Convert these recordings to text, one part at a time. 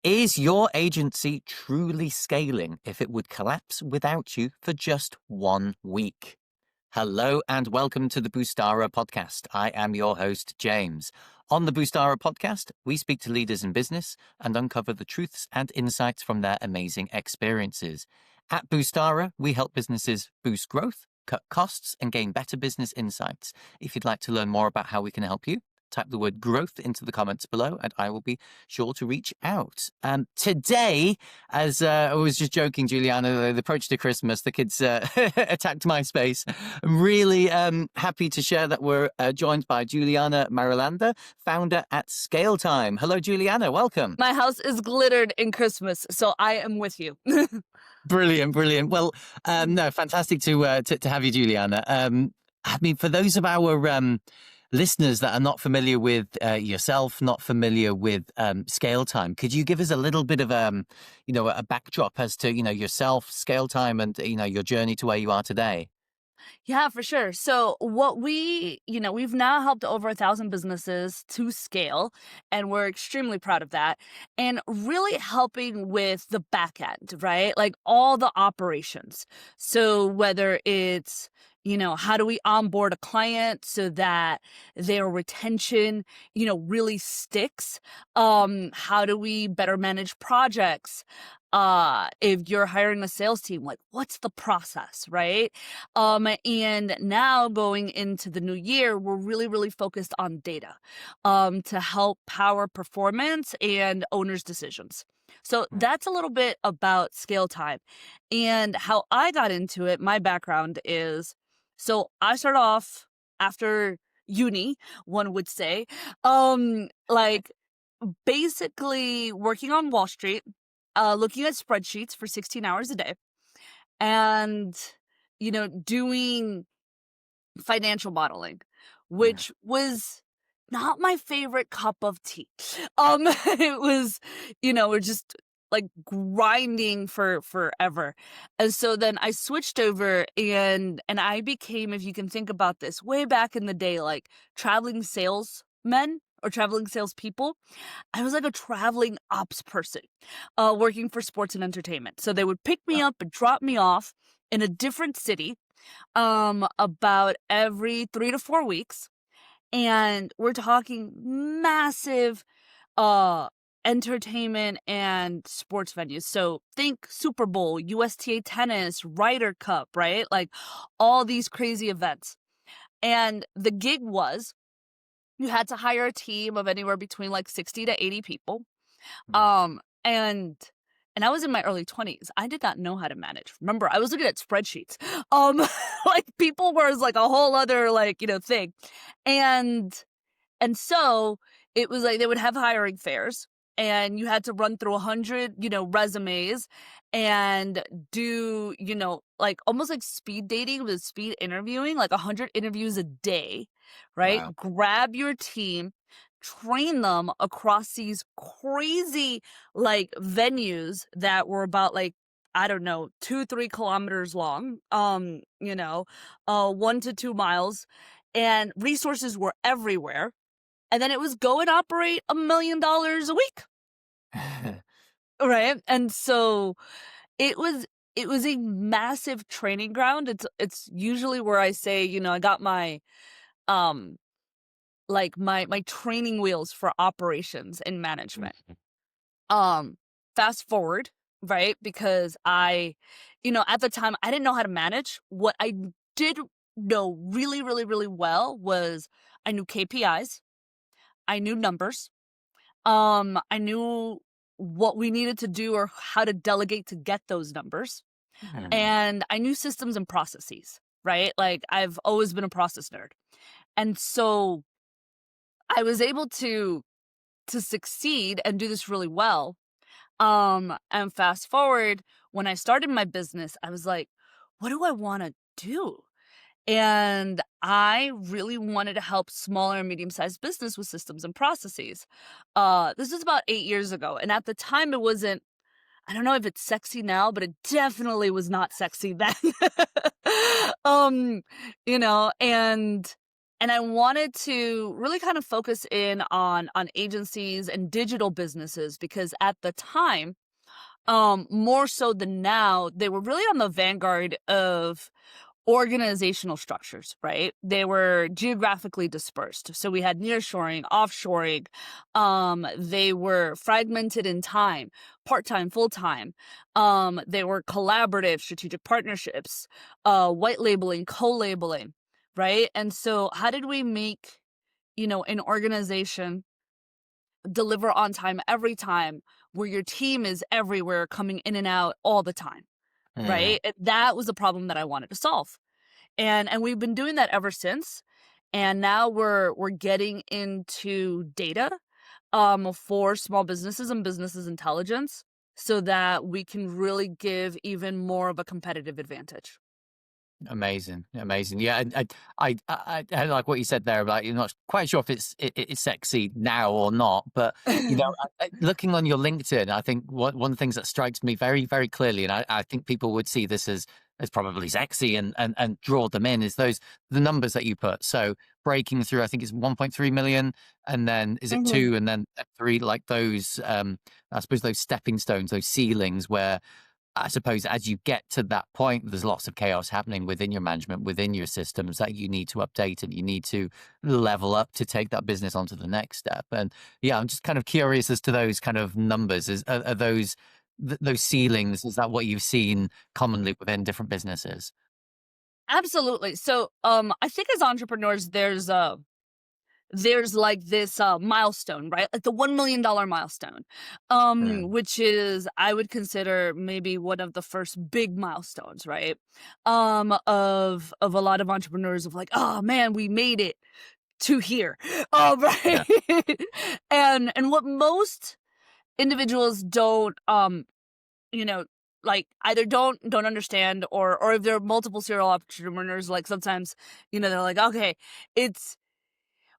Is your agency truly scaling if it would collapse without you for just 1 week? Hello and welcome to the Boostara Podcast. I am your host, James. On the Boostara Podcast, we speak to leaders in business and uncover the truths and insights from their amazing experiences. At Boostara, we help businesses boost growth, cut costs, and gain better business insights. If you'd like to learn more about how we can help you, type the word growth into the comments below and I will be sure to reach out. Today, as I was just joking, Juliana, the approach to Christmas, the kids attacked my space. I'm really happy to share that we're joined by Juliana Marulanda, founder at ScaleTime. Hello, Juliana. Welcome. My house is glittered in Christmas, so I am with you. Brilliant. Well, no, fantastic to have you, Juliana. I mean, for those of our listeners that are not familiar with yourself, not familiar with ScaleTime, could you give us a little bit of a backdrop as to yourself, ScaleTime, and your journey to where you are today? Yeah, for sure. So what we've now helped over 1,000 businesses to scale, and we're extremely proud of that. And really helping with the back end, right? Like all the operations. So whether it's how do we onboard a client so that their retention, really sticks? How do we better manage projects? If you're hiring a sales team, like what's the process, right? And now going into the new year, we're really, really focused on data, to help power performance and owners' decisions. So that's a little bit about ScaleTime and how I got into it. My background is, so I started off after uni, one would say, like basically working on Wall Street, looking at spreadsheets for 16 hours a day and, doing financial modeling, which was not my favorite cup of tea. It was, we're just like grinding for forever. And so then I switched over and I became, if you can think about this, way back in the day, like traveling salesmen or traveling salespeople. I was like a traveling ops person, working for sports and entertainment. So they would pick me up and drop me off in a different city, about every 3 to 4 weeks. And we're talking massive, entertainment and sports venues. So think Super Bowl, USTA tennis, Ryder Cup, right? Like all these crazy events. And the gig was, you had to hire a team of anywhere between like 60 to 80 people. And I was in my early 20s. I did not know how to manage. Remember, I was looking at spreadsheets. Like people was like a whole other thing. And so it was like they would have hiring fairs and you had to run through 100, resumes and do, like almost like speed dating with speed interviewing, like 100 interviews a day, right? Wow. Grab your team, train them across these crazy like venues that were about like, I don't know, 2-3 kilometers long, 1 to 2 miles, and resources were everywhere. And then it was go and operate $1 million a week. Right. And so it was a massive training ground. It's usually where I say, I got my, like my training wheels for operations and management. Fast forward, right? Because I, at the time I didn't know how to manage. What I did know really, really, really well was I knew KPIs. I knew numbers. I knew what we needed to do or how to delegate to get those numbers. And I knew systems and processes, right? Like I've always been a process nerd. And so I was able to succeed and do this really well. And fast forward, when I started my business, I was like, what do I want to do? And I really wanted to help smaller and medium-sized business with systems and processes. This was about 8 years ago. And at the time, it wasn't, I don't know if it's sexy now, but it definitely was not sexy then. And And I wanted to really kind of focus in on agencies and digital businesses because at the time, more so than now, they were really on the vanguard of organizational structures, right? They were geographically dispersed. So we had nearshoring, offshoring. They were fragmented in time, part-time, full-time. They were collaborative, strategic partnerships, white labeling, co-labeling, right? And so how did we make, an organization deliver on time every time where your team is everywhere coming in and out all the time, Mm. right? That was the problem that I wanted to solve. And we've been doing that ever since. And now we're getting into data for small businesses and businesses intelligence so that we can really give even more of a competitive advantage. Amazing, amazing. Yeah, I like what you said there about you're not quite sure if it's sexy now or not, but looking on your LinkedIn, I think one of the things that strikes me very, very clearly, and I think people would see this as probably sexy and draw them in, is the numbers that you put. So breaking through, I think it's 1.3 million, and then is it Mhm. two, and then three, like those, I suppose those stepping stones, those ceilings where I suppose as you get to that point, there's lots of chaos happening within your management, within your systems that you need to update and you need to level up to take that business onto the next step. And yeah, I'm just kind of curious as to those kind of numbers. Are those those ceilings? Is that what you've seen commonly within different businesses? Absolutely. So I think as entrepreneurs there's like this milestone, right? Like the $1 million milestone, Mm, which is I would consider maybe one of the first big milestones, right? Of a lot of entrepreneurs of like, oh man, we made it to here. Oh, right. yeah. And what most individuals don't you know like either don't understand, or if they're multiple serial entrepreneurs, like sometimes, they're like, okay, it's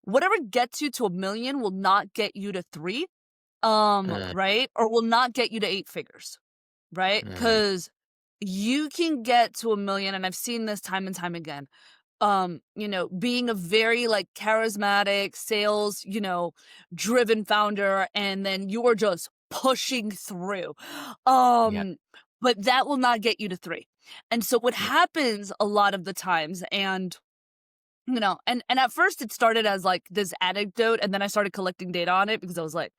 whatever gets you to 1 million will not get you to three, Mm, right? Or will not get you to eight figures, right? mm, Because you can get to 1 million, and I've seen this time and time again. Being a very like charismatic sales, driven founder, and then you are just pushing through. yeah. But that will not get you to three. And so what Yeah. happens a lot of the times, and at first it started as like this anecdote, and then I started collecting data on it because I was like,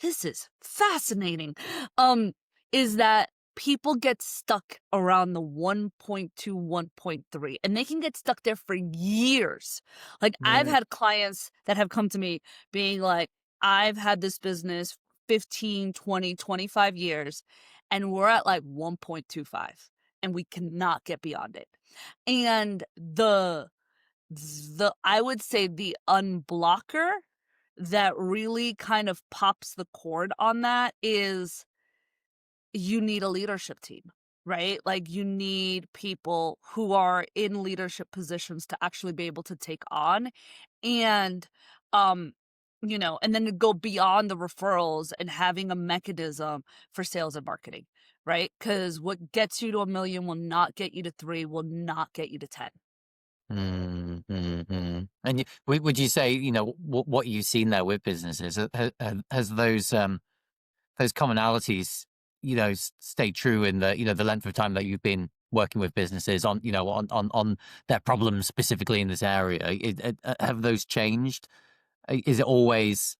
this is fascinating. Um, is that people get stuck around the 1.2, 1.3, and they can get stuck there for years. Like I've Mm, had clients that have come to me being like, I've had this business 15, 20, 25 years, and we're at like 1.25, and we cannot get beyond it. And I would say the unblocker that really kind of pops the cord on that is you need a leadership team, right? Like you need people who are in leadership positions to actually be able to take on, and um and then to go beyond the referrals and having a mechanism for sales and marketing, right? Cuz what gets you to 1 million will not get you to 3, will not get you to 10. And would you say, what you've seen there with businesses, has those commonalities, stayed true in the length of time that you've been working with businesses on, on their problems specifically in this area? Have those changed? Is it always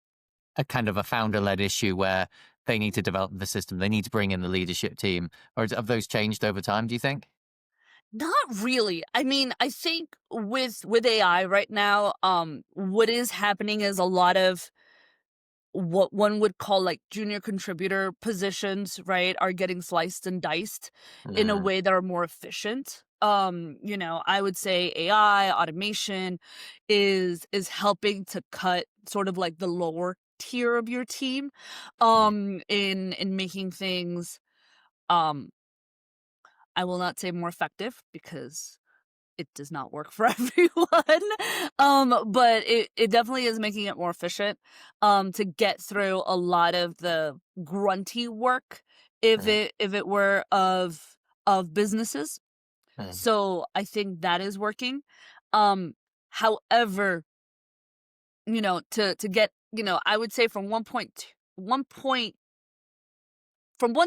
a kind of a founder-led issue where they need to develop the system, they need to bring in the leadership team, or have those changed over time, do you think? Not really. I mean, I think with AI right now, what is happening is a lot of what one would call like junior contributor positions, right, are getting sliced and diced in a Mm, way that are more efficient. I would say AI automation is helping to cut sort of like the lower tier of your team yeah. in making things, um I will not say more effective because it does not work for everyone. But it definitely is making it more efficient, to get through a lot of the grunty work Mm, if it were of businesses. mm, So I think that is working. Um, However, to get, I would say from 1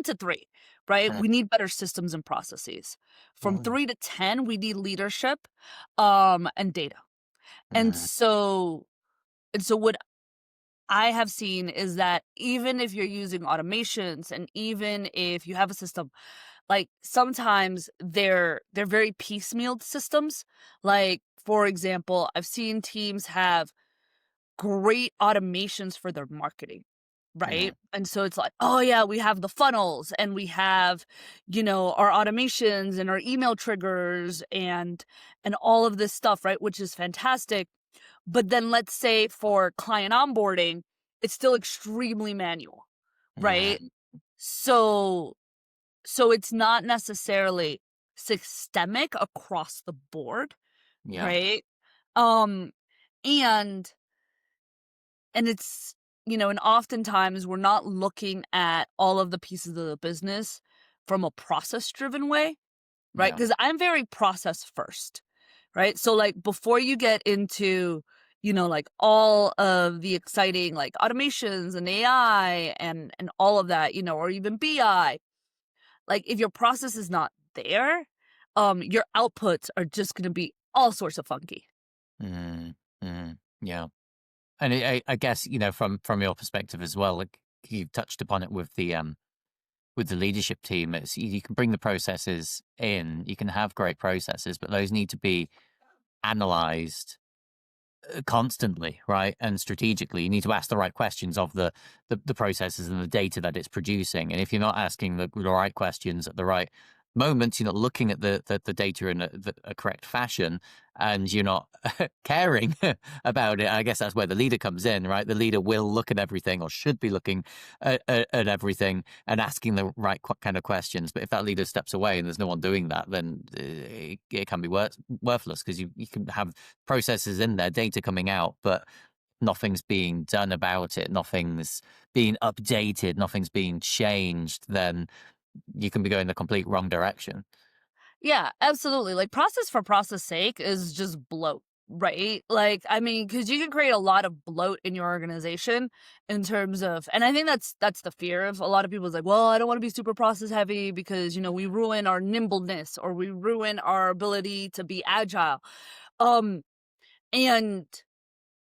to 3, right? Mm, We need better systems and processes. From mm, 3 to 10, we need leadership, and data. And mm, so what I have seen is that even if you're using automations and even if you have a system, like sometimes they're very piecemealed systems. Like, for example, I've seen teams have great automations for their marketing, mm, right? And so it's like, oh yeah, we have the funnels and we have, our automations and our email triggers and all of this stuff, right? Which is fantastic. But then let's say for client onboarding, it's still extremely manual, right? mm. So it's not necessarily systemic across the board, Yeah, right? Um and it's, and oftentimes we're not looking at all of the pieces of the business from a process driven way, right? yeah, Because I'm very process first, right? So like before you get into, like all of the exciting like automations and AI and all of that, or even BI, like if your process is not there, your outputs are just going to be all sorts of funky. mm, yeah. And I guess from your perspective as well, like you've touched upon it with the leadership team. It's you can bring the processes in, you can have great processes, but those need to be analyzed constantly, right? And strategically, you need to ask the right questions of the processes and the data that it's producing. And if you're not asking the right questions at the right moments, you're not looking at the data in a correct fashion, and you're not caring about it. I guess that's where the leader comes in, right? The leader will look at everything, or should be looking at everything and asking the right kind of questions. But if that leader steps away and there's no one doing that, then it can be worthless, because you can have processes in there, data coming out, but nothing's being done about it, nothing's being updated, nothing's being changed, then you can be going the complete wrong direction. Yeah, absolutely. Like process for process sake is just bloat, right? Like, I mean, because you can create a lot of bloat in your organization in terms of, and I think that's the fear of a lot of people is like, well, I don't want to be super process heavy because we ruin our nimbleness or we ruin our ability to be agile. Um, and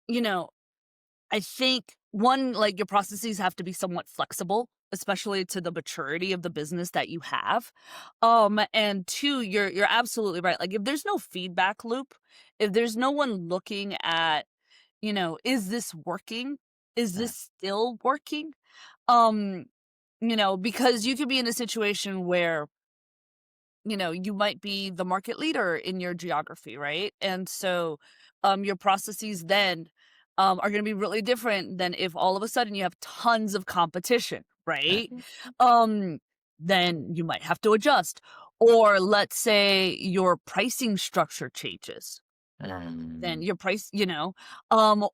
you know, I think one, like your processes have to be somewhat flexible, especially to the maturity of the business that you have. And two, you're absolutely right. Like if there's no feedback loop, if there's no one looking at, is this working? Is Mm, this still working? Um, because you could be in a situation where you might be the market leader in your geography, right? And so your processes then are going to be really different than if all of a sudden you have tons of competition, right? mm, Um, then you might have to adjust. Or let's say your pricing structure changes, then mm, your price,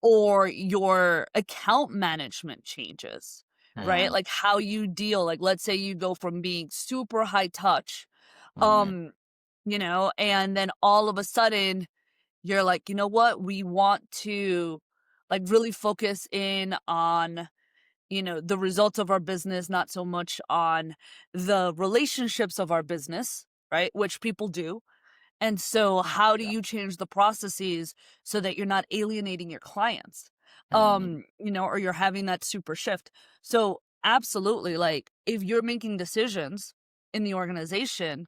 or your account management changes, right? mm, Like how you deal, like let's say you go from being super high touch, mm, um, and then all of a sudden you're like, you know what? We want to like really focus in on, the results of our business, not so much on the relationships of our business, right? Which people do. And so how do yeah, you change the processes so that you're not alienating your clients? mm, Or you're having that super shift. So absolutely, like if you're making decisions in the organization,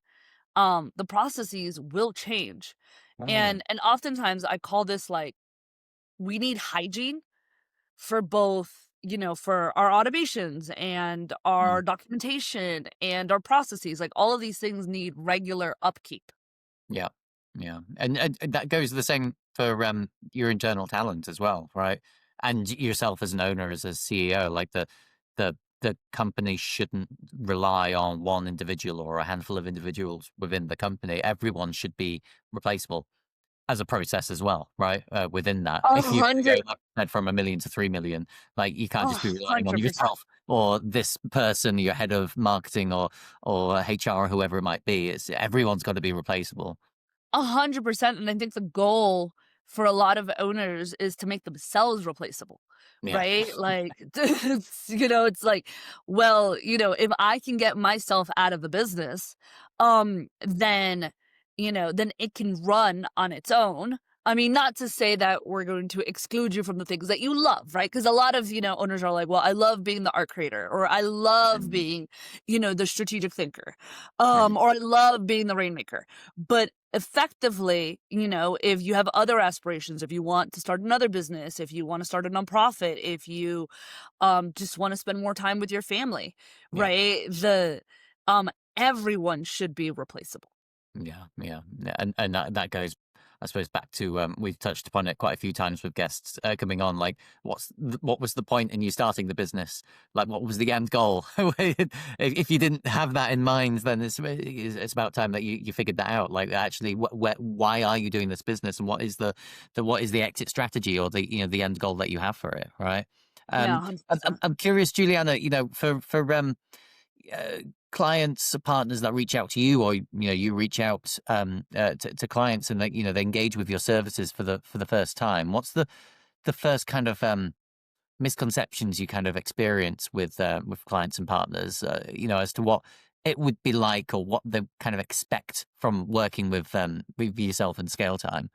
the processes will change. mm, And oftentimes I call this like we need hygiene for both, for our automations and mm. our documentation and our processes. Like all of these things need regular upkeep. Yeah, yeah, and that goes the same for your internal talent as well, right? And yourself as an owner, as a CEO, like the company shouldn't rely on one individual or a handful of individuals within the company. Everyone should be replaceable as a process as well, right? Within that, A if you're going to hundred, go like I said, from 1 million to 3 million, like you can't a just be relying on 100%. yourself or this person, your head of marketing or HR or whoever it might be. It's everyone's got to be replaceable. 100%. And I think the goal for a lot of owners is to make themselves replaceable, Yeah. right? Like, it's like, well, if I can get myself out of the business, then, then it can run on its own. I mean, not to say that we're going to exclude you from the things that you love, right? Because a lot of, owners are like, well, I love being the art creator, or I love Mm, being, the strategic thinker, mm, or I love being the rainmaker. But effectively, if you have other aspirations, if you want to start another business, if you want to start a nonprofit, if you just want to spend more time with your family, yeah. right? Everyone should be replaceable. Yeah, yeah, yeah, and that goes, I suppose, back to we've touched upon it quite a few times with guests coming on. Like, what was the point in you starting the business? Like, what was the end goal? If you didn't have that in mind, then it's about time that you figured that out. Like, actually, why are you doing this business, and what is the exit strategy, or the end goal that you have for it, right? Yeah, I'm 100%. I'm curious, Juliana. For uh, clients or partners that reach out to you, or you reach out to clients, and they engage with your services for the first time. What's the first kind of misconceptions you kind of experience with clients and partners, as to what it would be like, or what they kind of expect from working with yourself and ScaleTime?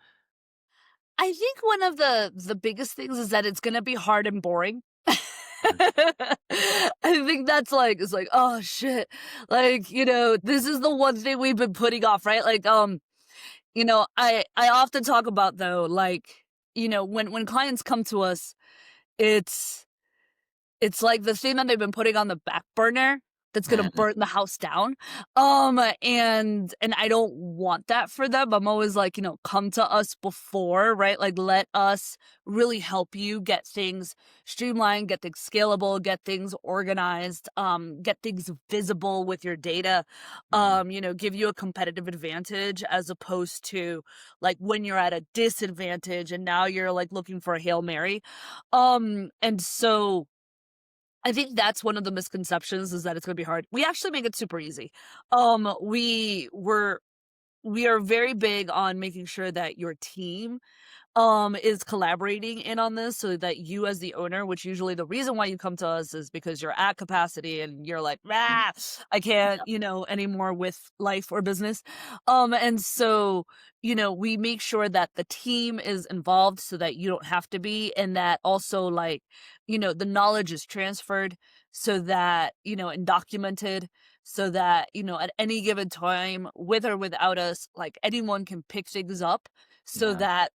I think one of the biggest things is that it's gonna be hard and boring. Mhm. I think that's like it's like, "Oh, shit." Like, this is the one thing we've been putting off, right? Like, I often talk about, though, like, when clients come to us, it's it's like the thing that they've been putting on the back burner that's gonna Mm, burn the house down, and I don't want that for them. I'm always like, "Come to us before," right? Like, let us really help you get things streamlined, get things scalable, get things organized, get things visible with your data, mm, give you a competitive advantage as opposed to, like, when you're at a disadvantage and now you're, like, looking for a Hail Mary. And so I think that's one of the misconceptions is that it's gonna be hard. We actually make it super easy. We are very big on making sure that your team is collaborating in on this so that you as the owner, which usually the reason why you come to us is because you're at capacity and you're like, mm, "Ah, I can't, anymore with life or business." And so, we make sure that the team is involved so that you don't have to be, and that also, like, the knowledge is transferred so that, and documented so that, at any given time, with or without us, like, anyone can pick things up so yeah, that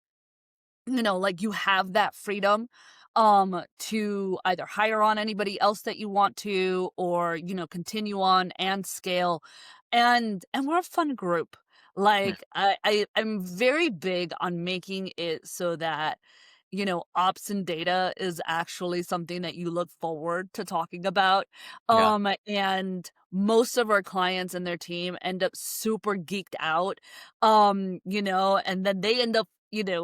like, you have that freedom, to either hire on anybody else that you want to or, continue on and scale. And we're a fun group. mm, Like, I'm very big on making it so that, ops and data is actually something that you look forward to talking about. yeah, And most of our clients and their team end up super geeked out, and then they end up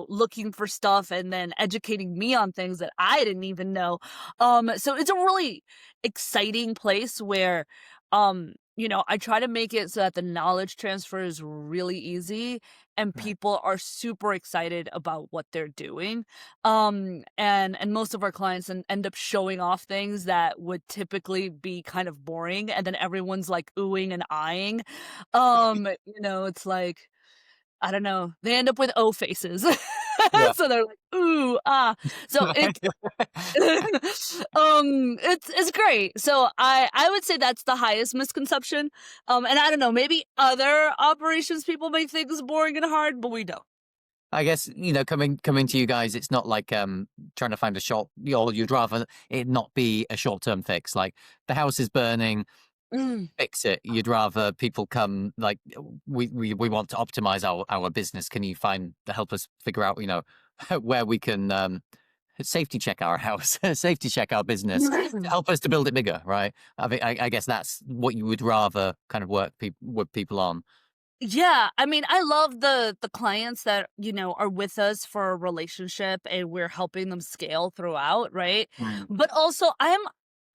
looking for stuff and then educating me on things that I didn't even know. So it's a really exciting place where, I try to make it so that the knowledge transfer is really easy and right, people are super excited about what they're doing. And most of our clients end up showing off things that would typically be kind of boring, and then everyone's like oohing and eyeing. It's like, I don't know, they end up with O faces. yeah. So they're like, "Ooh, ah." So it's it's great. So I would say that's the highest misconception. And I don't know, maybe other operations people may think is boring and hard, but we don't. I guess, coming to you guys, it's not like trying to find a short. You'd rather it not be a short term fix. Like, the house is burning, Mm. fix it. You'd rather people come, like, we want to optimize our business. Can you help us figure out, where we can safety check our house, safety check our business, to help us to build it bigger, right? I guess that's what you would rather kind of work with people on. Yeah, I mean, I love the clients that, are with us for a relationship and we're helping them scale throughout, right? Mm, But also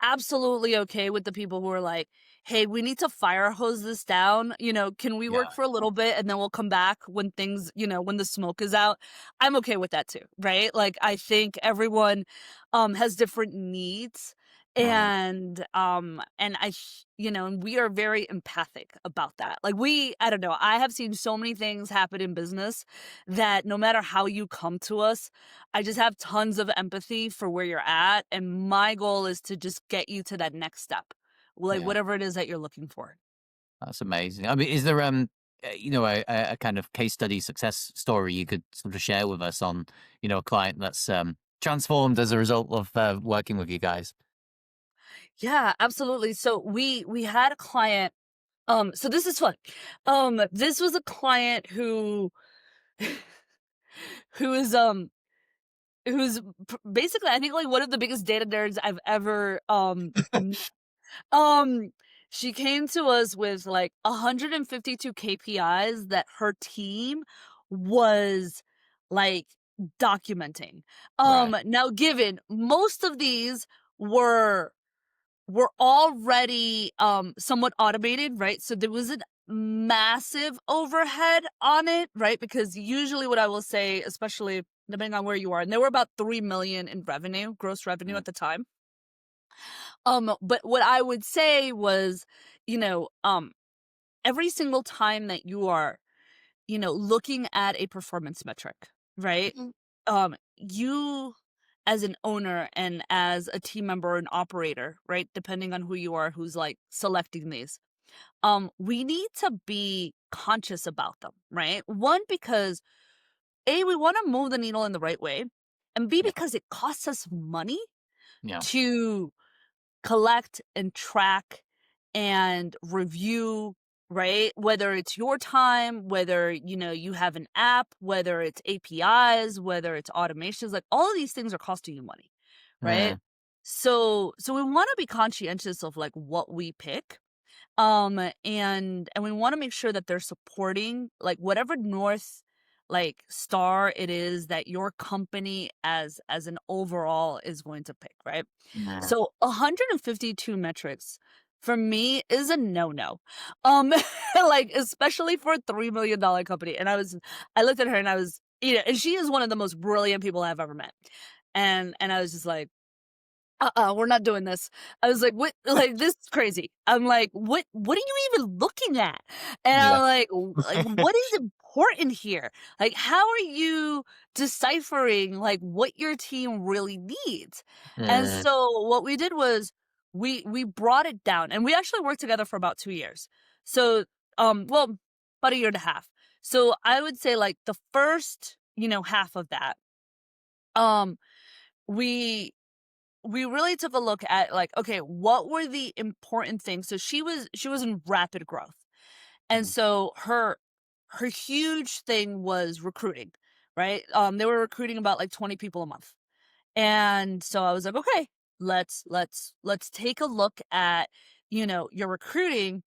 absolutely okay with the people who are like, "Hey, we need to fire hose this down. Can we work Yeah. for a little bit and then we'll come back when things, when the smoke is out?" I'm okay with that too, right? Like I think everyone has different needs Mm, and we are very empathic about that. Like I don't know, I have seen so many things happen in business that no matter how you come to us, I just have tons of empathy for where you're at, and my goal is to just get you to that next step, like yeah. whatever it is that you're looking for. That's amazing. I mean, is there a kind of case study success story you could sort of share with us on a client that's transformed as a result of working with you guys? Yeah, absolutely. So we had a client. So this is fun. This was a client who who is who's basically I think like one of the biggest data nerds I've ever Um, she came to us with like 152 KPIs that her team was like documenting. Right. Now given most of these were were already somewhat automated, right? So there wasn't massive overhead on it, right? Because usually what I will say, especially depending on where you are, and they were about 3 million in revenue, gross revenue Mm, at the time. But what I would say was, you know, um, every single time that you are, looking at a performance metric, right? You as an owner and as a team member or an operator, right? Depending on who you are, who's like selecting these, we need to be conscious about them, right? One, because A, we want to move the needle in the right way, and B, yeah. because it costs us money Yeah. to collect and track and review, right? Whether it's your time, whether, you have an app, whether it's APIs, whether it's automations, like all of these things are costing you money, right? Mm, So we want to be conscientious of like what we pick. And we want to make sure that they're supporting like whatever north like star it is that your company as an overall is going to pick, right? mm, So 152 metrics for me is a no-no. Like especially for a $3 million company. And I looked at her and I was, and she is one of the most brilliant people I've ever met. And I was just like, we're not doing this. I was like, "What?" Like, this is crazy. I'm like, "What are you even looking at?" And yeah. I'm like, what is important here? Like, how are you deciphering like what your team really needs?" And Mm, so what we did was we brought it down, and we actually worked together for about 2 years. So, well, about a year and a half. So I would say like the first, half of that, um, we we really took a look at like, okay, what were the important things? So she was in rapid growth. And mm, so her huge thing was recruiting, right? They were recruiting about like 20 people a month. And so I was like, okay, let's take a look at, your recruiting,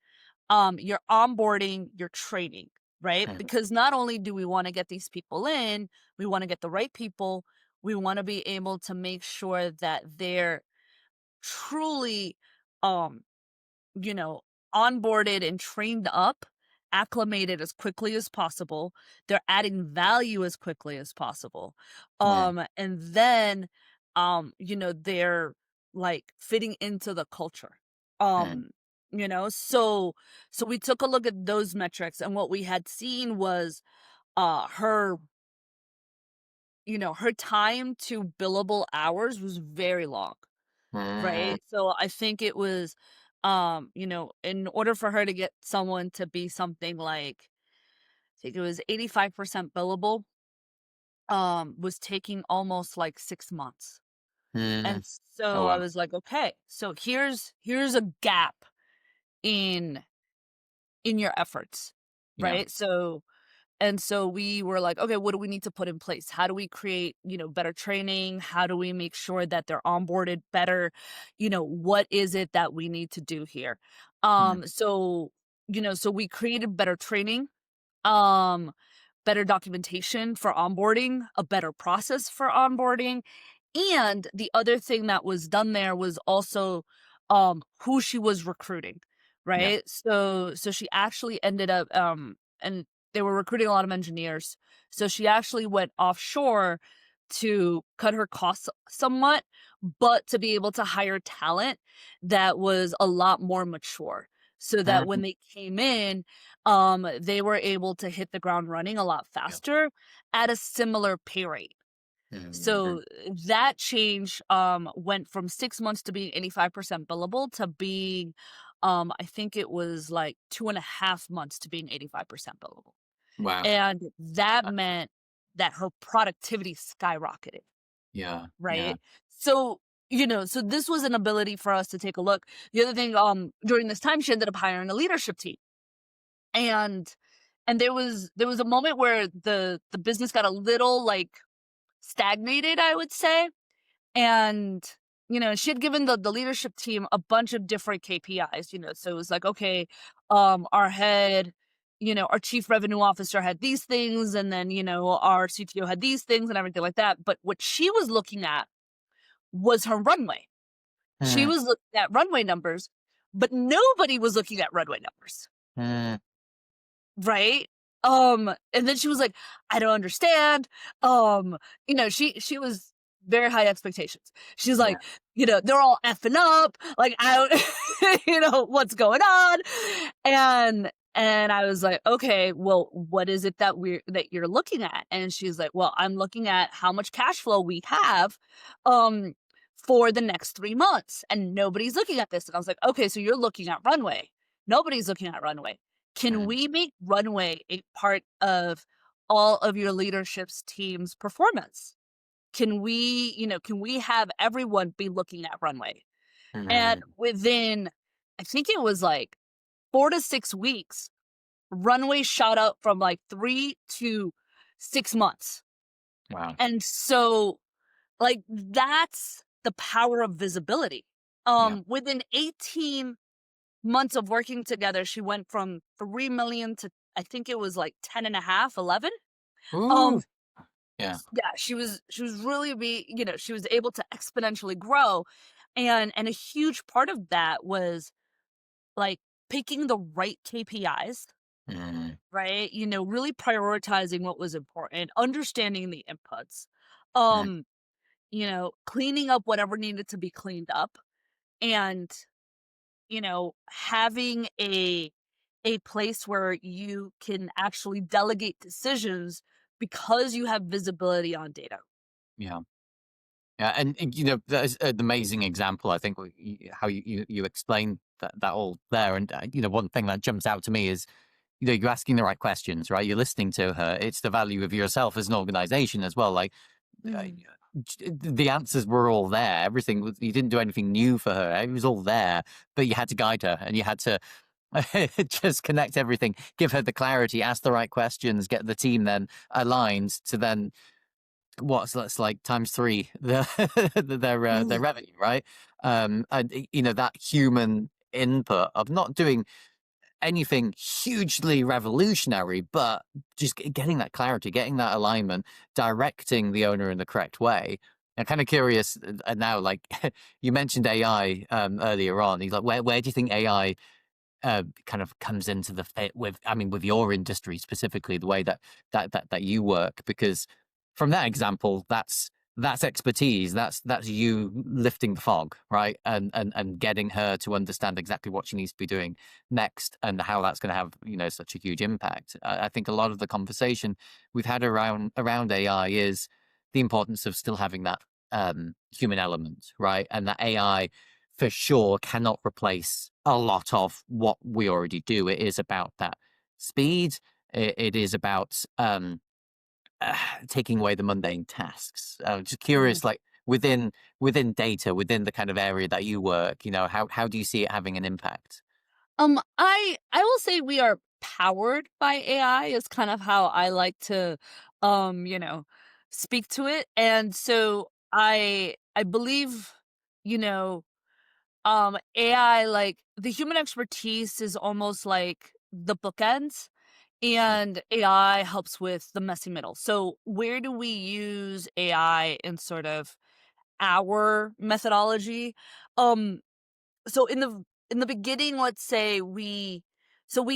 your onboarding, your training, right? mm, Because not only do we want to get these people in, we want to get the right people. We want to be able to make sure that they're truly, um, you know, onboarded and trained up, acclimated as quickly as possible. They're adding value as quickly as possible. mm, And then, they're like fitting into the culture. mm, Um, so we took a look at those metrics, and what we had seen was her, her time to billable hours was very long. mm, Right? So I think it was, in order for her to get someone to be something like, I think it was 85% billable, was taking almost like 6 months. And mm. Oh, so I wow. was like, okay, so here's a gap in your efforts, Yeah. right? So we were like, okay, what do we need to put in place? How do we create, better training? How do we make sure that they're onboarded better? What is it that we need to do here? Mm, So we created better training, um, better documentation for onboarding, a better process for onboarding, And the other thing that was done there was also who she was recruiting, Yeah. right? So she actually ended up and they were recruiting a lot of engineers. So she actually went offshore to cut her costs somewhat, but to be able to hire talent that was a lot more mature. So that when Mm, they came in, they were able to hit the ground running a lot yeah. faster at a similar pay rate. Mm, So that change went from 6 months to being 85% billable to being I think it was like 2.5 months to being 85% billable. wow. And that Uh, meant that her productivity skyrocketed, yeah. Yeah. right? So, so this was an ability for us to take a look. The other thing, during this time, she ended up hiring a leadership team. And there was a moment where the business got a little like stagnated, I would say. And, she had given the leadership team a bunch of different KPIs, so it was like, okay, our head, our chief revenue officer had these things, and then, our CTO had these things and everything like that. But what she was looking at was her runway. She Mm, was looking at runway numbers, but nobody was looking at runway numbers. mm, Right? And then she was like, "I don't understand." She was very high expectations. She's yeah. like, "They're all effing up. Like, I don't what's going on?" And I was like, "Okay, well, what is it that you're looking at?" And she's like, "Well, I'm looking at how much cash flow we have um for the next 3 months, and nobody's looking at this." And I was like, "Okay, so you're looking at runway. Nobody's looking at runway. Can Mm, we make runway a part of all of your leadership's team's performance? Can we have everyone be looking at runway?" And mm, within, I think it was like 4 to 6 weeks, runway shot up from like 3 to 6 months. wow. And so, like, that's the power of visibility. Yeah. Within 18 months of working together, she went from 3 million to, I think it was like 10 and a half, 11. Ooh. Um, Yeah. yeah, she was really she was able to exponentially grow. And a huge part of that was like picking the right KPIs, Mm, right? Really prioritizing what was important, understanding the inputs, mm, cleaning up whatever needed to be cleaned up, and having a place where you can actually delegate decisions because you have visibility on data. yeah. Yeah, and that is an amazing example. I think how you explained that all there, and one thing that jumps out to me is you're asking the right questions, right? You're listening to her. It's the value of yourself as an organization as well. Like uh, Mm. the answers were all there. Everything you didn't do anything new for her. It was all there, but you had to guide her, and you had to just connect everything, give her the clarity, ask the right questions, get the team then aligned to then what's that's like times three their Mhm. revenue, right? And that human input of not doing anything hugely revolutionary, but just getting that clarity, getting that alignment, directing the owner in the correct way. I'm kind of curious now, like you mentioned AI earlier on. He's like, where do you think AI kind of comes into the fit with, I mean, with your industry specifically, the way that you work? Because from that example, that's expertise. That's you lifting the fog, right, and getting her to understand exactly what she needs to be doing next, and how that's going to have such a huge impact. I think a lot of the conversation we've had around AI is the importance of still having that human element, right, and that AI for sure cannot replace a lot of what we already do. It is about that speed. It is about taking away the mundane tasks. Just Mhm. curious, like within data, within the kind of area that you work, how do you see it having an impact? I will say we are powered by AI is kind of how I like to speak to it. And so I believe, you know, AI, like the human expertise is almost like the bookends, Mm, and AI helps with the messy middle. So where do we use AI in sort of our methodology. Um, so in the beginning, let's say we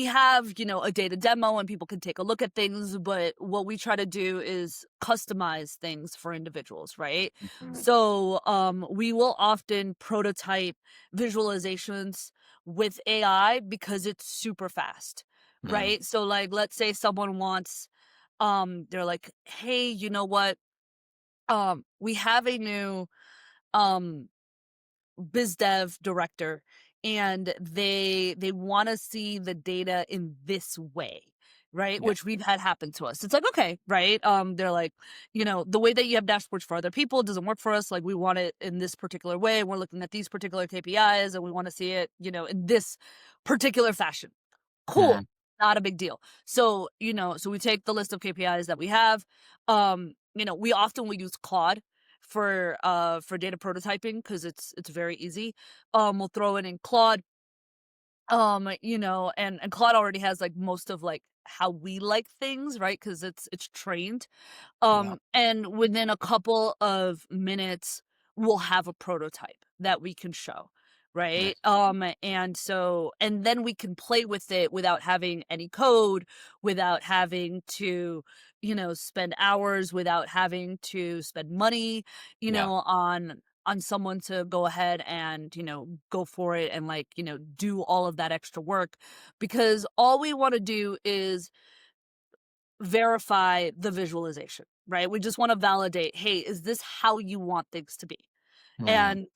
have, a data demo and people can take a look at things, but what we try to do is customize things for individuals, right? Mhm. So we will often prototype visualizations with AI because it's super fast, Mm. right? So like let's say someone wants they're like, "Hey, you know what? We have a new um biz dev director and they want to see the data in this way, right? Yeah. Which we've had happen to us. It's like, okay, right? They're like, the way that you have dashboards for other people doesn't work for us. Like we want it in this particular way. We're looking at these particular KPIs and we want to see it, in this particular fashion. Cool. Mhm. Not a big deal. So, so we take the list of KPIs that we have. We often will use Claude for data prototyping because it's very easy. We'll throw it in Claude. And Claude already has like most of like how we like things, right? Because it's trained. Yeah. And within a couple of minutes, we'll have a prototype that we can show, right? Nice. And then we can play with it without having any code, without having to, spend hours, without having to spend money, Yeah. on someone to go ahead and, go for it and like, do all of that extra work because all we want to do is verify the visualization, right? We just want to validate, hey, is this how you want things to be? Mm. And,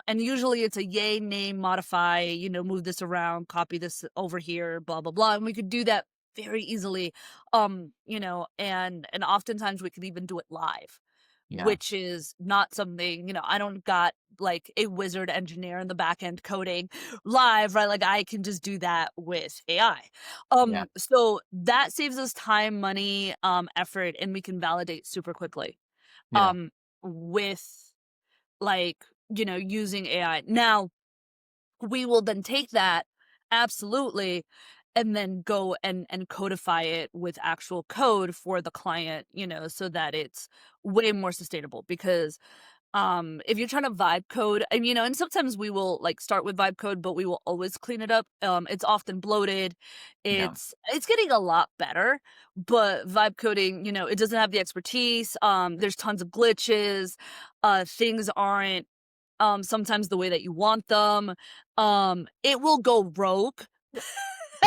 and usually it's a yay, nay, modify, move this around, copy this over here, blah, blah, blah. And we could do that very easily. And oftentimes we could even do it live, Yeah. which is not something, I don't got like a wizard engineer in the back end coding live, right? Like I can just do that with AI. Yeah. So that saves us time, money, effort, and we can validate super quickly. Yeah. Um, with like, using AI. Now, we will then take that absolutely and then go and codify it with actual code for the client, so that it's way more sustainable because if you're trying to vibe code and sometimes we will like start with vibe code but we will always clean it up. It's often bloated. Yeah. It's getting a lot better, but vibe coding, it doesn't have the expertise. There's tons of glitches. Things aren't sometimes the way that you want them. It will go rogue.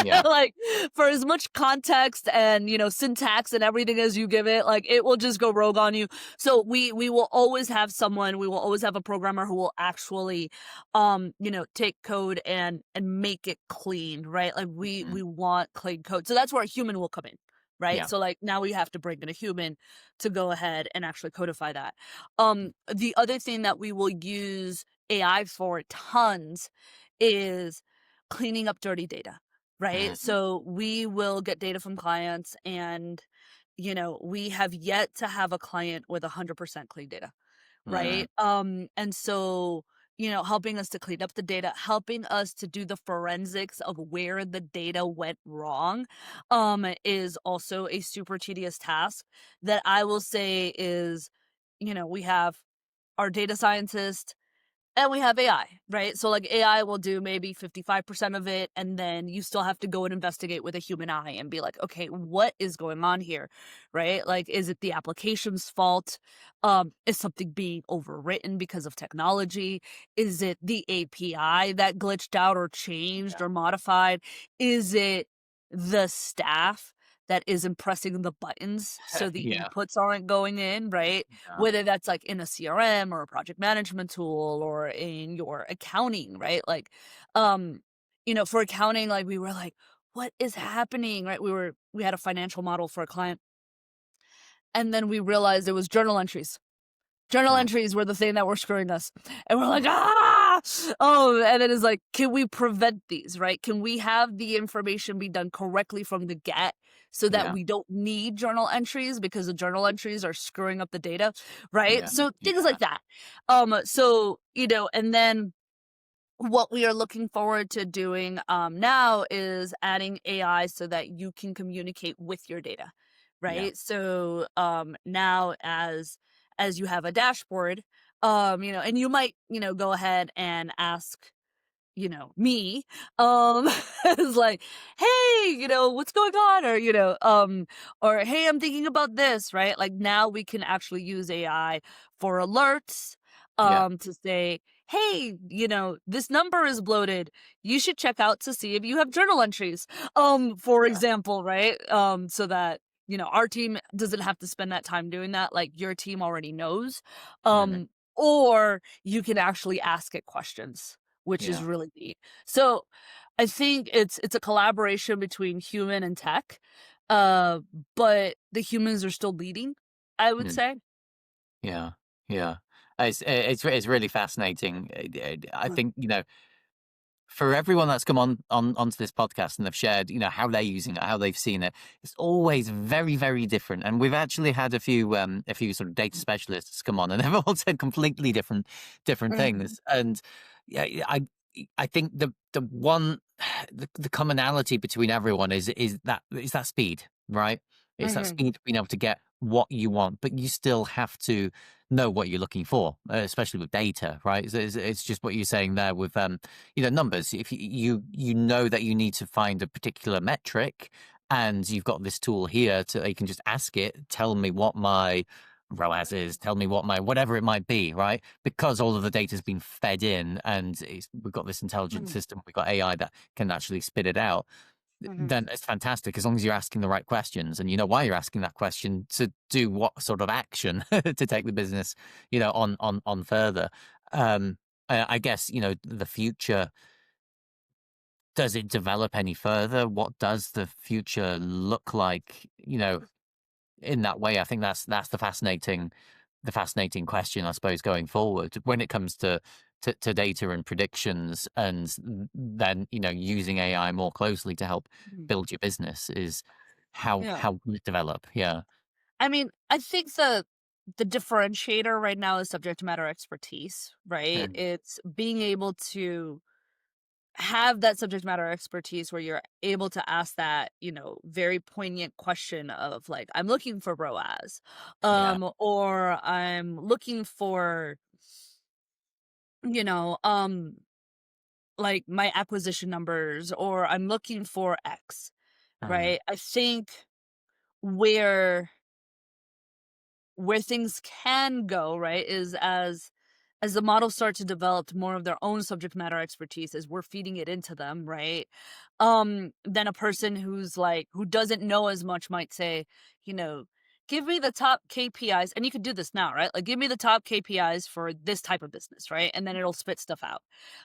Yeah. Like for as much context and syntax and everything as you give it, like it will just go rogue on you. So we will always have someone, we will always have a programmer who will actually take code and make it clean, right? Like Mhm. we want clean code. So that's where a human will come in. Right. Yeah. So like now we have to bring in a human to go ahead and actually codify that. The other thing that we will use AI for tons is cleaning up dirty data, right? Mhm. So we will get data from clients and, we have yet to have a client with 100% clean data, Mm. right? And so, helping us to clean up the data, helping us to do the forensics of where the data went wrong, is also a super tedious task that I will say is, we have our data scientist and we have AI, right? So like AI will do maybe 55% of it. And then you still have to go and investigate with a human eye and be like, okay, what is going on here? Right? Like, is it the application's fault? Is something being overwritten because of technology? Is it the API that glitched out or changed Yeah. or modified? Is it the staff that isn't pressing the buttons so the Yeah. inputs aren't going in, right? Yeah. Whether that's like in a CRM or a project management tool or in your accounting, right? Like, for accounting, like we were like, what is happening? Right. We had a financial model for a client and then we realized it was journal entries. Journal Mm. entries were the thing that were screwing us. And we're like, Mm. ah, oh, and it is like, can we prevent these, right? Can we have the information be done correctly from the get so that Yeah. we don't need journal entries because the journal entries are screwing up the data, right? Yeah. So things Yeah. like that. And then what we are looking forward to doing now is adding AI so that you can communicate with your data, Yeah. right? So now as you have a dashboard, And you might, go ahead and ask, me, is like, "Hey, what's going on?" Or "Hey, I'm thinking about this," right? Like, now we can actually use AI for alerts, Yeah. to say, "Hey, this number is bloated. You should check out to see if you have journal entries," for Yeah. example, right? So that, our team doesn't have to spend that time doing that, like, your team already knows. Mhm. Or you can actually ask it questions, which is Yeah. really neat. So, I think it's a collaboration between human and tech, uh, but the humans are still leading, I would Mm. say. Yeah. Yeah. It's really fascinating. I Mm, think, for everyone that's come onto this podcast and they've shared, how they're using it, how they've seen it, it's always very, very different. And we've actually had a few sort of data specialists come on, and they've all said completely different mhm, things. And yeah, I think the one the commonality between everyone is that speed, right? It's that mhm, speed of being able to get what you want, but you still have to know what you're looking for, especially with data, right? So it's just what you're saying there with numbers. If you know that you need to find a particular metric, and you've got this tool here to you can just ask it, tell me what my ROAS is, tell me what my whatever it might be, right? Because all of the data's been fed in, and we've got this intelligent mhm, system, we've got AI that can actually spit it out. mhm, Then it's fantastic as long as you're asking the right questions and you know why you're asking that question to do what sort of action to take the business, on further. Um, I guess the future, does it develop any further? What does the future look like? In that way, I think that's the fascinating question, I suppose, going forward when it comes to data and predictions, and then using AI more closely to help mhm. build your business is how will it develop? Yeah. I mean, I think the differentiator right now is subject matter expertise, right? Mm, It's being able to have that subject matter expertise where you're able to ask that, very poignant question of like, I'm looking for ROAS, yeah. or I'm looking for, you know, um, like my acquisition numbers, or I'm looking for X, Mm, right? I think where things can go, right, is as the models start to develop more of their own subject matter expertise as we're feeding it into them, right? Then a person who doesn't know as much might say, you know, give me the top KPIs, and you could do this now, right? Like give me the top KPIs for this type of business, right? And then it'll spit stuff out.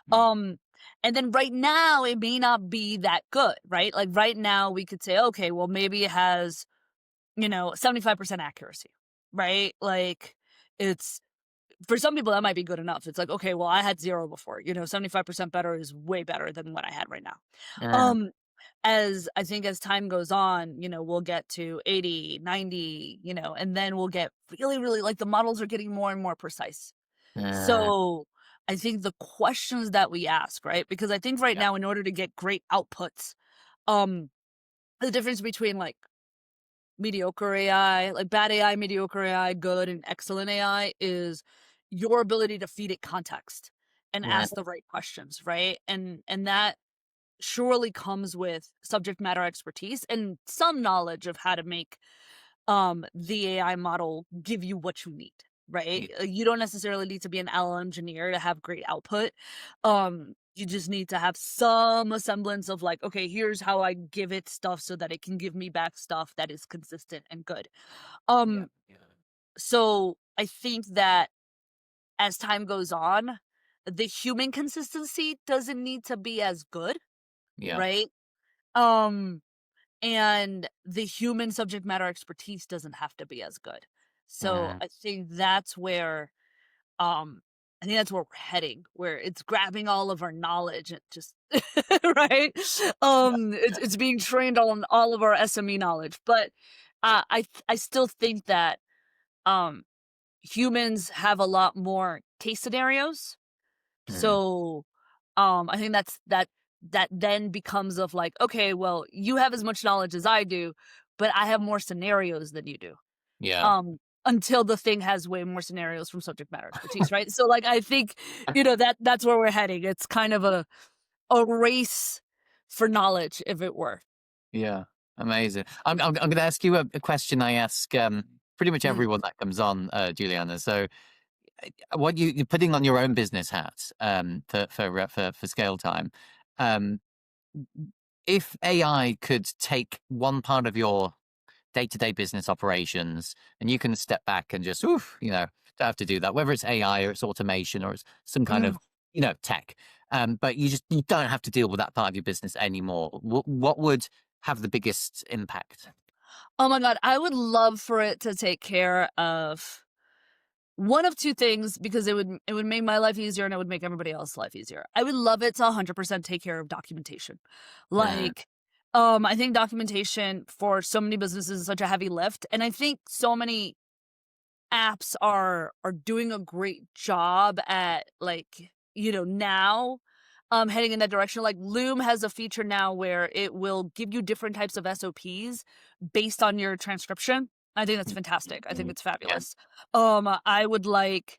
mm, Um, and then right now it may not be that good, right? Like right now we could say, okay, well maybe it has 75% accuracy, right? Like it's for some people that might be good enough. It's like, okay, well, I had 0 before, 75% better is way better than what I had right now. mm, Um, as I think as time goes on, we'll get to 80, 90, and then we'll get really, really like the models are getting more and more precise. mm, So I think the questions that we ask, right? Because I think right yeah. now, in order to get great outputs, um, the difference between like mediocre AI, like bad AI, mediocre AI, good and excellent AI is your ability to feed it context and Mm, ask the right questions, right? And that surely comes with subject matter expertise and some knowledge of how to make the AI model give you what you need, right? yeah. You don't necessarily need to be an LL engineer to have great output. You just need to have some semblance of like, okay, here's how I give it stuff so that it can give me back stuff that is consistent and good. Yeah. Um, Yeah. so I think that as time goes on, the human consistency doesn't need to be as good, Yeah. right? Um, and the human subject matter expertise doesn't have to be as good. So Mm, I think that's where um I think that's where we're heading, where it's grabbing all of our knowledge and just right? yeah. It's being trained on all of our SME knowledge. But I still think that um humans have a lot more case scenarios. Mm, So I think that then becomes of like, okay, well, you have as much knowledge as I do, but I have more scenarios than you do. yeah. until the thing has way more scenarios from subject matter expertise, right? So like I think, that's where we're heading. It's kind of a race for knowledge, if it were. Yeah, amazing. I'm going to ask you a question I ask pretty much Mm, everyone that comes on, Juliana. So, what you're putting on your own business hat for scale time. Um, if AI could take one part of your day-to-day business operations and you can step back and just, oof, don't have to do that, whether it's AI or it's automation or it's some kind mm. of, tech. But you don't have to deal with that part of your business anymore. What would have the biggest impact? Oh my God, I would love for it to take care of one of two things because it would make my life easier and it would make everybody else's life easier. I would love it to 100% take care of documentation. Mm, Like, I think documentation for so many businesses is such a heavy lift, and I think so many apps are doing a great job at now heading in that direction. Like Loom has a feature now where it will give you different types of SOPs based on your transcription. I think that's fantastic. I think it's yeah. fabulous. I would like,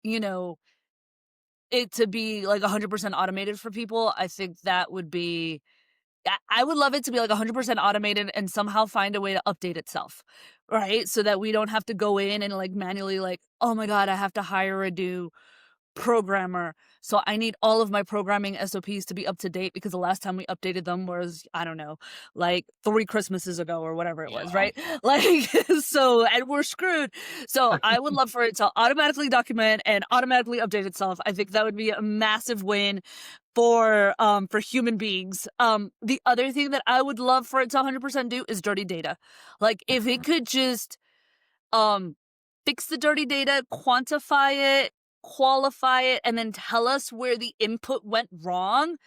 you know, it to be like 100% automated for people. I think that would be I would love it to be like 100% automated and somehow find a way to update itself, right? So that we don't have to go in and like manually like, oh my God, I have to hire a new programmer. So I need all of my programming SOPs to be up to date because the last time we updated them was, I don't know, like 3 Christmases ago or whatever it was, Yeah. right? Like, so, and we're screwed. So I would love for it to automatically document and automatically update itself. I think that would be a massive win for human beings. The other thing that I would love for it to 100% do is dirty data. Like if it could just um fix the dirty data, quantify it, qualify it, and then tell us where the input went wrong.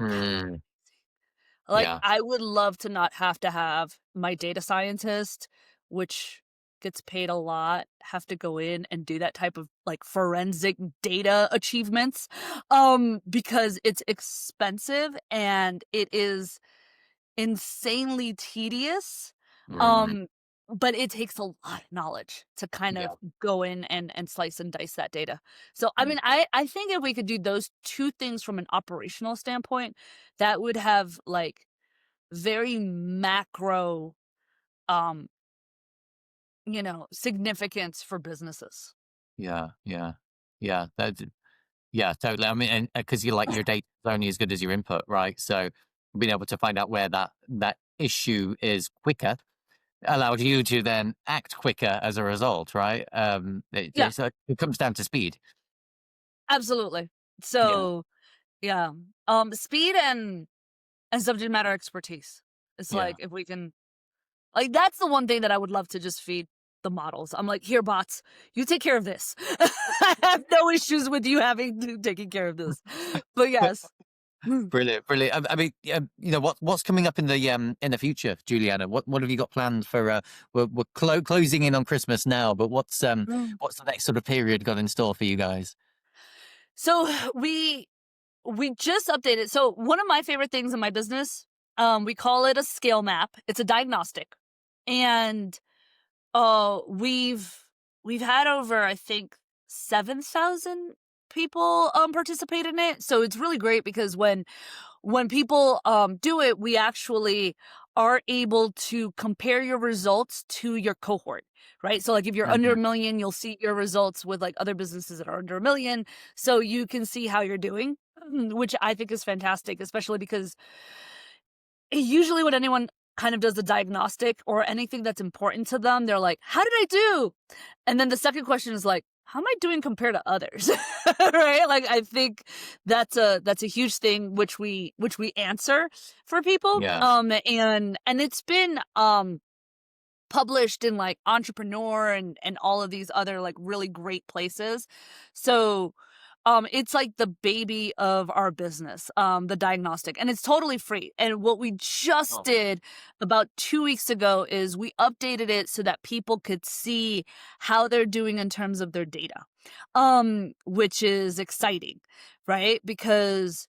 Mm, Like yeah. I would love to not have to have my data scientist, which gets paid a lot, have to go in and do that type of like forensic data achievements because it's expensive and it is insanely tedious. Mm, Um, but it takes a lot of knowledge to kind of yeah. go in and slice and dice that data. So I Mm, mean, I think if we could do those two things from an operational standpoint, that would have like very macro um, significance for businesses. yeah. Yeah. Yeah. Yeah, totally. I mean, and because you like your data is only as good as your input, right? So being able to find out where that issue is quicker allows you to then act quicker as a result, right? Yeah, It comes down to speed. absolutely. Yeah. So yeah, speed and subject matter expertise. It's Yeah. like if we can. Like, that's the one thing that I would love to just feed the models. I'm like, "Here, bots, you take care of this." I have no issues with you having to taking care of this. But yes. Mm, Brilliant, brilliant. I mean, what's coming up in the future, Juliana? What have you got planned for? We're closing in on Christmas now, but mm. what's the next sort of period got in store for you guys? So, we just updated so one of my favorite things in my business, we call it a scale map. It's a diagnostic. And, we've had over, I think, 7,000 people, participate in it. So it's really great because when people do it, we actually are able to compare your results to your cohort, right? So, like, if you're under Mhm. a million, you'll see your results with like other businesses that are under a million. So you can see how you're doing, which I think is fantastic, especially because usually when anyone kind of does the diagnostic or anything that's important to them, they're like, how did I do? And then the second question is like, how am I doing compared to others? Right? Like I think that's a huge thing which we answer for people. Yeah. And it's been published in like Entrepreneur and all of these other like really great places. So it's like the baby of our business, the diagnostic, and it's totally free. And what we just Oh, did about 2 weeks ago is we updated it so that people could see how they're doing in terms of their data, which is exciting, right? Because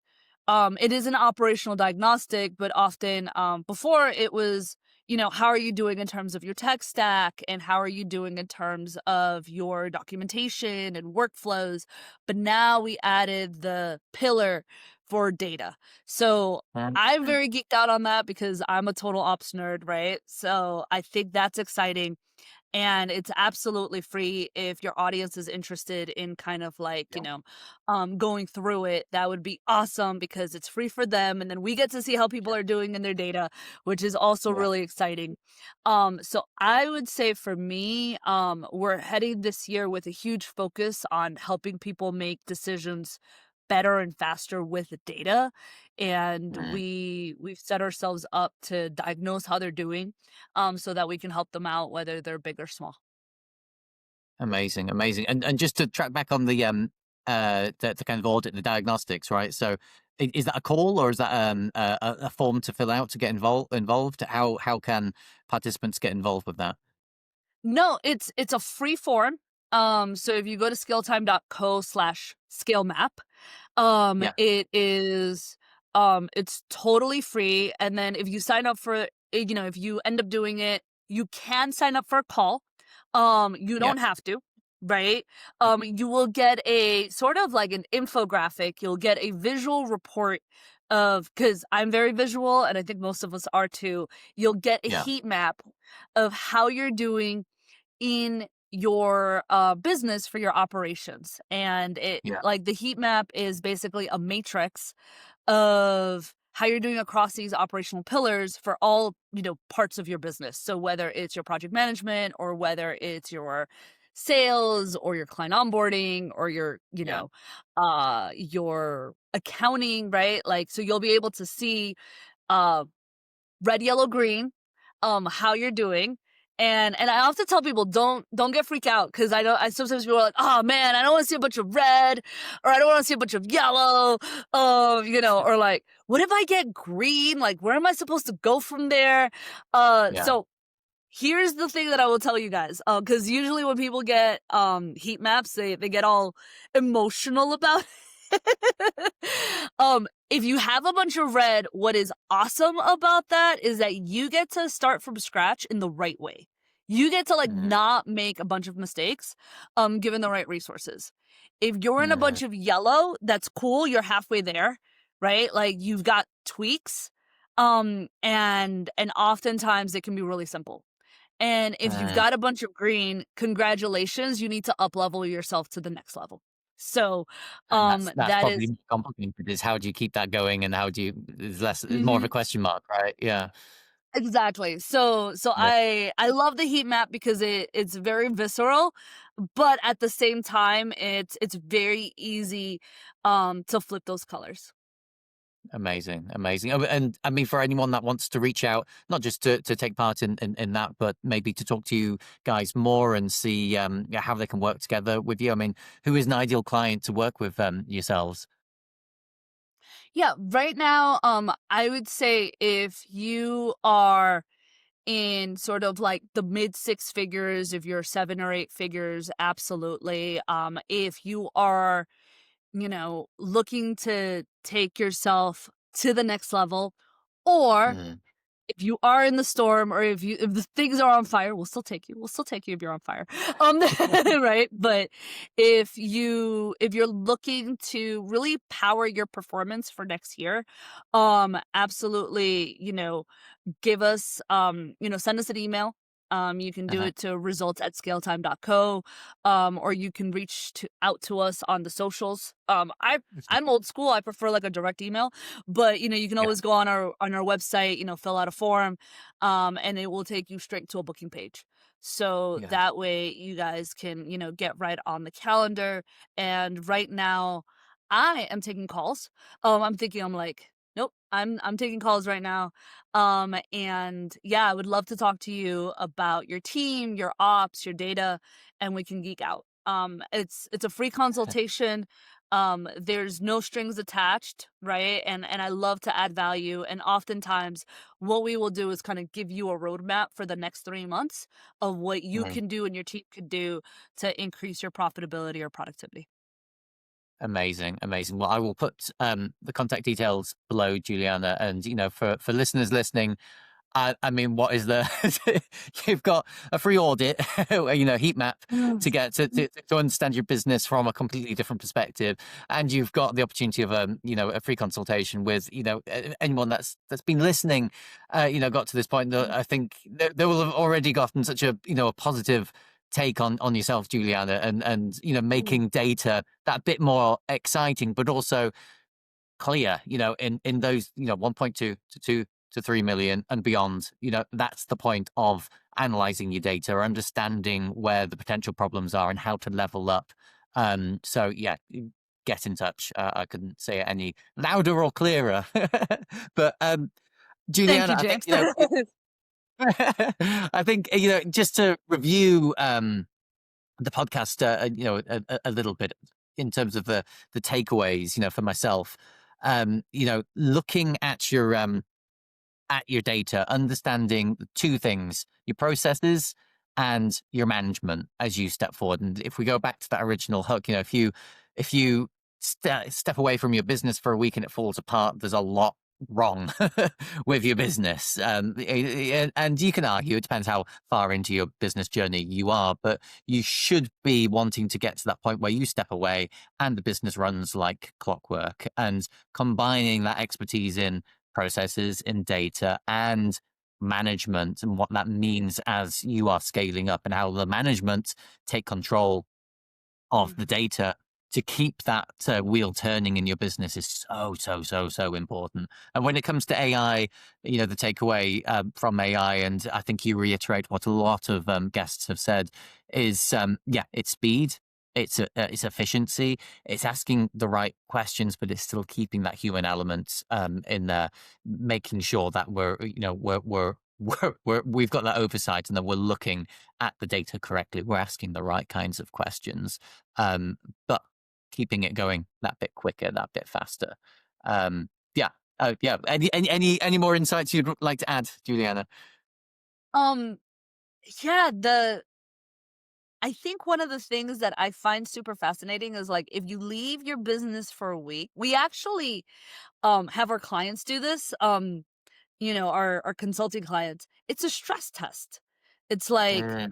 it is an operational diagnostic, but often before it was how are you doing in terms of your tech stack and how are you doing in terms of your documentation and workflows. But now we added the pillar for data. So Mm, I'm mm, very geeked out on that because I'm a total ops nerd, right? So I think that's exciting. And it's absolutely free if your audience is interested in kind of like, yeah, going through it. That would be awesome because it's free for them. And then we get to see how people yeah, are doing in their data, which is also yeah. really exciting. So I would say for me, we're heading this year with a huge focus on helping people make decisions better and faster with the data. And Mm. we've set ourselves up to diagnose how they're doing, so that we can help them out, whether they're big or small. Amazing, amazing. And just to track back on the kind of audit, the diagnostics, right? So is that a call or is that a form to fill out to get involved? How can participants get involved with that? No, it's a free form. So if you go to scaleTime.co/scalemap, Yeah, it's totally free. And then if you sign up for if you end up doing it, you can sign up for a call. You yeah, don't have to, right? You will get a sort of like an infographic. You'll get a visual report of, because I'm very visual and I think most of us are too. You'll get a yeah, heat map of how you're doing in your business for your operations. And it, yeah, like, the heat map is basically a matrix of how you're doing across these operational pillars for all, parts of your business. So whether it's your project management or whether it's your sales or your client onboarding or yeah. your accounting, right? Like, so you'll be able to see uh red, yellow, green, how you're doing. And I often tell people, don't get freaked out, because I sometimes people are like, oh man, I don't want to see a bunch of red, or I don't want to see a bunch of yellow, or like, what if I get green? Like, where am I supposed to go from there? Yeah. So here's the thing that I will tell you guys, because usually when people get heat maps, they get all emotional about it. If you have a bunch of red, what is awesome about that is that you get to start from scratch in the right way. You get to like Mm, not make a bunch of mistakes, given the right resources. If you're in a mm, bunch of yellow, that's cool. You're halfway there, right? Like, you've got tweaks, and oftentimes it can be really simple. And if you've mm. got a bunch of green, congratulations, you need to up level yourself to the next level. So, And that's that probably is more complicated. Is how do you keep that going, and how do you? It's more of mhm, a question mark, right? Yeah. exactly. So Yeah. I love the heat map because it's very visceral, but at the same time, it's very easy to flip those colors. Amazing, amazing. Oh, and I mean, for anyone that wants to reach out, not just to take part in that, but maybe to talk to you guys more and see yeah, how they can work together with you. I mean, who is an ideal client to work with yourselves? Yeah, right now, I would say if you are in sort of like the mid six figures, if you're seven or eight figures, absolutely. If you are, looking to take yourself to the next level, or Mm, if you are in the storm, or if the things are on fire, we'll still take you. We'll still take you if you're on fire. yeah. Right? But if you're looking to really power your performance for next year, absolutely, give us, send us an email. You can do Uh-huh. it to results@scaletime.co, or you can out to us on the socials. I'm old school. I prefer like a direct email, but you can Yeah. always go on our website, fill out a form, and it will take you straight to a booking page. So Yeah. that way you guys can, get right on the calendar. And right now, I am taking calls. I'm like, nope, I'm taking calls right now. And yeah, I would love to talk to you about your team, your ops, your data, and we can geek out. It's a free consultation. There's no strings attached, right? And I love to add value. And oftentimes what we will do is kind of give you a roadmap for the next 3 months of what you Mhm. can do and your team could do to increase your profitability or productivity. Amazing, amazing. Well, I will put the contact details below, Juliana, and for listeners listening, I mean, what is the? You've got a free audit, heat map Mm. to get to understand your business from a completely different perspective, and you've got the opportunity of a free consultation with anyone that's been listening. Got to this point. I think they will have already gotten such a positive take on yourself, Juliana, and making data that bit more exciting, but also clear, in those, 1.2 to 2 to 3 million and beyond, that's the point of analyzing your data, or understanding where the potential problems are and how to level up. So yeah, get in touch. I couldn't say it any louder or clearer. But Thank you, Juliana, I think, James. I think, just to review the podcast, a little bit in terms of the takeaways, for myself, looking at your data, understanding two things: your processes and your management as you step forward. And if we go back to that original hook, if you step away from your business for a week and it falls apart, there's a lot wrong with your business. And you can argue, it depends how far into your business journey you are, but you should be wanting to get to that point where you step away and the business runs like clockwork. And combining that expertise in processes, in data, and management, and what that means as you are scaling up, and how the management take control of the data to keep that wheel turning in your business is so important. And when it comes to AI, the takeaway from AI, and I think you reiterate what a lot of guests have said, is it's speed, it's efficiency, it's asking the right questions, but it's still keeping that human element in there, making sure that we've got that oversight, and that we're looking at the data correctly. We're asking the right kinds of questions, but keeping it going that bit quicker, that bit faster. Yeah. Any more insights you'd like to add, Juliana? Yeah, I think one of the things that I find super fascinating is, like, if you leave your business for a week, we actually have our clients do this. Our consulting clients. It's a stress test. It's like, Mm,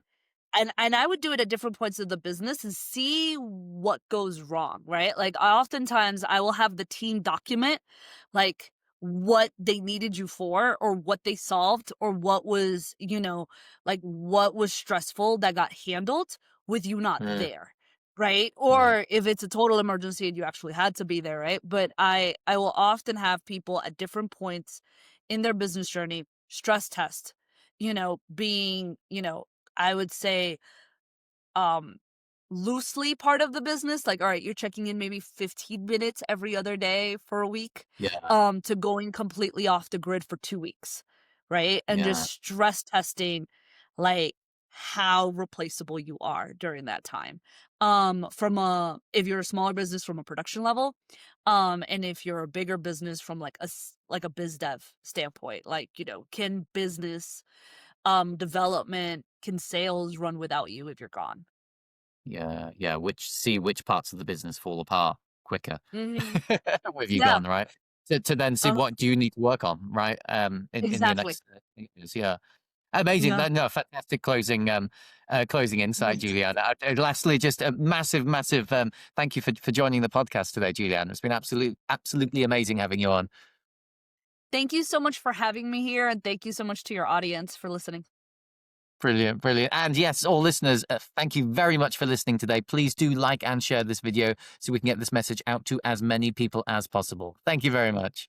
and I would do it at different points of the business and see what goes wrong, right? Like, oftentimes I will have the team document, like, what they needed you for, or what they solved, or what was, like, what was stressful that got handled with you not mm, there, right? yeah, Or if it's a total emergency and you actually had to be there, right? But I will often have people at different points in their business journey stress test, being, I would say, um loosely part of the business, like, all right, you're checking in maybe 15 minutes every other day for a week, yeah, to going completely off the grid for 2 weeks, right? And just yeah, stress testing, like, how replaceable you are during that time. From a If you're a smaller business, from a production level, and if you're a bigger business, from like like a biz dev standpoint, like, can business development, can sales run without you if you're gone? yeah. Which parts of the business fall apart quicker Mhm. with you Yeah. gone, right? To then see what do you need to work on, right? In your Exactly. next years, yeah. Amazing. Yeah. No, fantastic closing insight, Juliana. Lastly, just a massive thank you for joining the podcast today, Juliana. It's been absolutely amazing having you on. Thank you so much for having me here, and thank you so much to your audience for listening. Brilliant. And yes, all listeners, thank you very much for listening today. Please do like and share this video so we can get this message out to as many people as possible. Thank you very much.